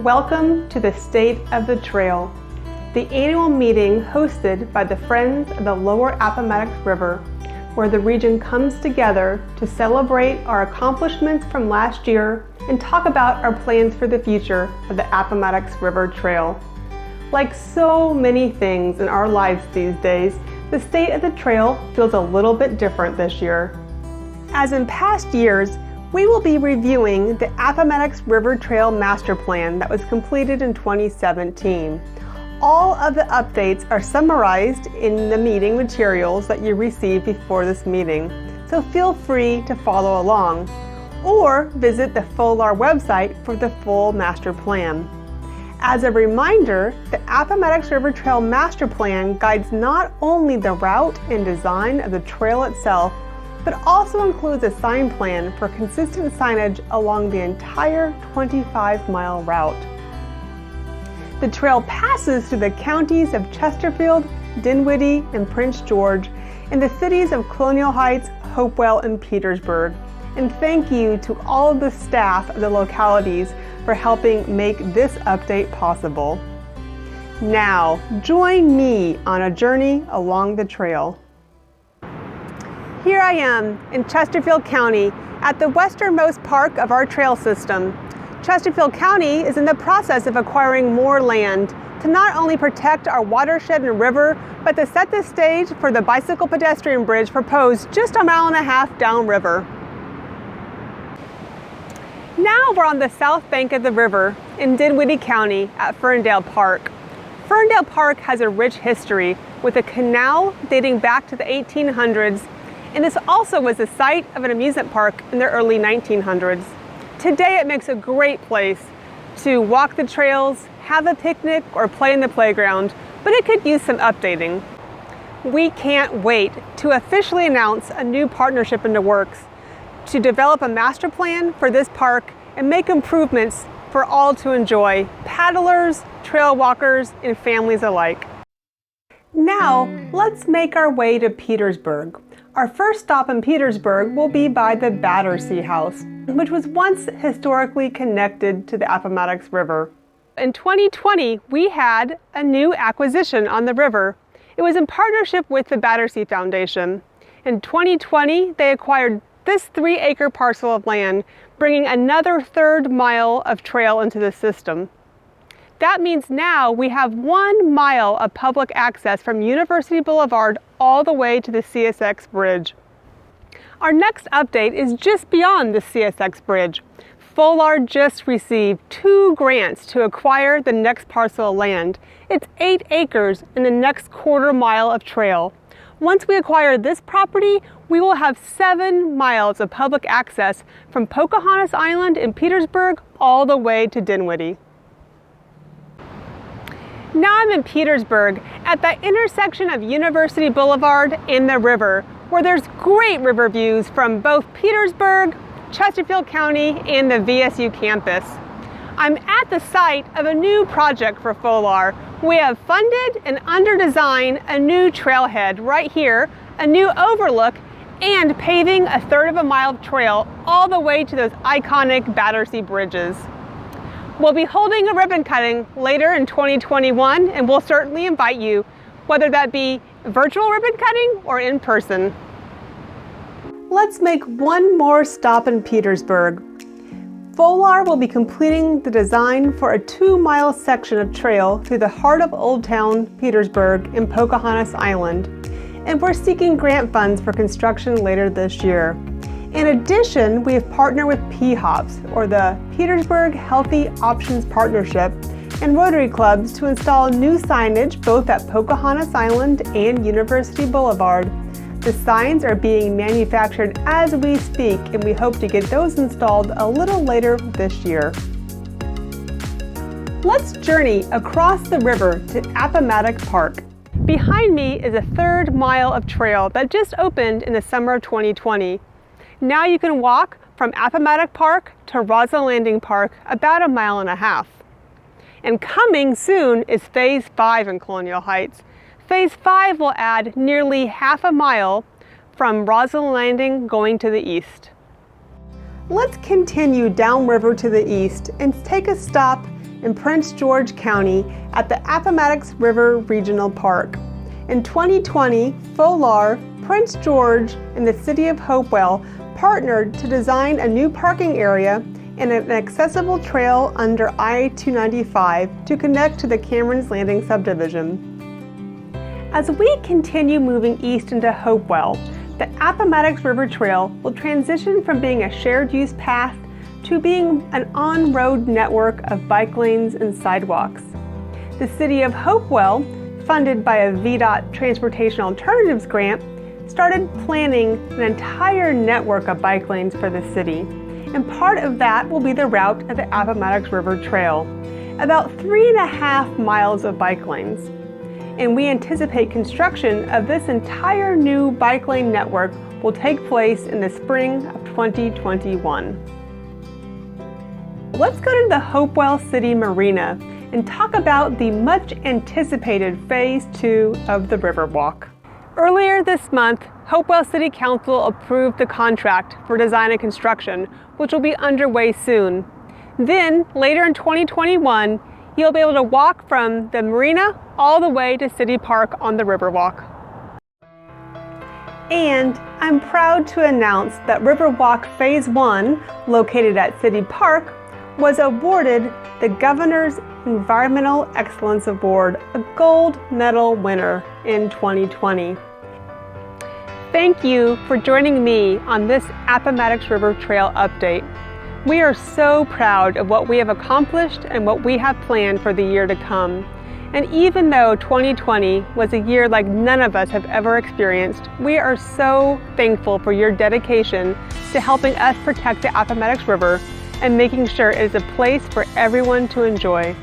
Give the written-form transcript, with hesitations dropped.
Welcome to the State of the Trail, the annual meeting hosted by the Friends of the Lower Appomattox River, where the region comes together to celebrate our accomplishments from last year and talk about our plans for the future of the Appomattox River Trail. Like so many things in our lives these days, the State of the Trail feels a little bit different this year. As in past years, we will be reviewing the Appomattox River Trail Master Plan that was completed in 2017. All of the updates are summarized in the meeting materials that you received before this meeting, so feel free to follow along, or visit the FOLAR website for the full master plan. As a reminder, the Appomattox River Trail Master Plan guides not only the route and design of the trail itself, but also includes a sign plan for consistent signage along the entire 25-mile route. The trail passes through the counties of Chesterfield, Dinwiddie, and Prince George, and the cities of Colonial Heights, Hopewell, and Petersburg. And thank you to all of the staff of the localities for helping make this update possible. Now, join me on a journey along the trail. Here I am in Chesterfield County at the westernmost park of our trail system. Chesterfield County is in the process of acquiring more land to not only protect our watershed and river, but to set the stage for the bicycle pedestrian bridge proposed just a mile and a half downriver. Now we're on the south bank of the river in Dinwiddie County at Ferndale Park. Ferndale Park has a rich history with a canal dating back to the 1800s, and this also was the site of an amusement park in the early 1900s. Today it makes a great place to walk the trails, have a picnic, or play in the playground, but it could use some updating. We can't wait to officially announce a new partnership in the works to develop a master plan for this park and make improvements for all to enjoy, paddlers, trail walkers, and families alike. Now, let's make our way to Petersburg. Our first stop in Petersburg will be by the Battersea House, which was once historically connected to the Appomattox River. In 2020, we had a new acquisition on the river. It was in partnership with the Battersea Foundation. In 2020, they acquired this 3-acre parcel of land, bringing another third mile of trail into the system. That means now we have 1 mile of public access from University Boulevard all the way to the CSX Bridge. Our next update is just beyond the CSX Bridge. FOLAR just received 2 grants to acquire the next parcel of land. It's 8 acres and the next quarter mile of trail. Once we acquire this property, we will have 7 miles of public access from Pocahontas Island in Petersburg all the way to Dinwiddie. Now I'm in Petersburg at the intersection of University Boulevard and the river, where there's great river views from both Petersburg, Chesterfield County, and the VSU campus. I'm at the site of a new project for FOLAR. We have funded and under design a new trailhead right here, a new overlook, and paving a third of a mile of trail all the way to those iconic Battersea bridges. We'll be holding a ribbon cutting later in 2021, and we'll certainly invite you, whether that be virtual ribbon cutting or in person. Let's make one more stop in Petersburg. FOLAR will be completing the design for a 2-mile section of trail through the heart of Old Town, Petersburg, and Pocahontas Island, and we're seeking grant funds for construction later this year. In addition, we have partnered with PHOPS, or the Petersburg Healthy Options Partnership, and Rotary Clubs to install new signage both at Pocahontas Island and University Boulevard. The signs are being manufactured as we speak, and we hope to get those installed a little later this year. Let's journey across the river to Appamattuck Park. Behind me is a third mile of trail that just opened in the summer of 2020. Now you can walk from Appamattuck Park to Roslyn Landing Park about 1.5 miles. And coming soon is Phase 5 in Colonial Heights. Phase 5 will add nearly 1/2 mile from Roslyn Landing going to the east. Let's continue downriver to the east and take a stop in Prince George County at the Appomattox River Regional Park. In 2020, FOLAR, Prince George, and the City of Hopewell partnered to design a new parking area and an accessible trail under I-295 to connect to the Cameron's Landing subdivision. As we continue moving east into Hopewell, the Appomattox River Trail will transition from being a shared-use path to being an on-road network of bike lanes and sidewalks. The City of Hopewell, funded by a VDOT Transportation Alternatives grant, started planning an entire network of bike lanes for the city, and part of that will be the route of the Appomattox River Trail, about 3.5 miles of bike lanes. And we anticipate construction of this entire new bike lane network will take place in the spring of 2021. Let's go to the Hopewell City Marina and talk about the much anticipated Phase 2 of the Riverwalk. Earlier this month, Hopewell City Council approved the contract for design and construction, which will be underway soon. Then, later in 2021, you'll be able to walk from the Marina all the way to City Park on the Riverwalk. And I'm proud to announce that Riverwalk Phase 1, located at City Park, was awarded the Governor's Environmental Excellence Award, a gold medal winner in 2020. Thank you for joining me on this Appomattox River Trail update. We are so proud of what we have accomplished and what we have planned for the year to come. And even though 2020 was a year like none of us have ever experienced, we are so thankful for your dedication to helping us protect the Appomattox River and making sure it is a place for everyone to enjoy.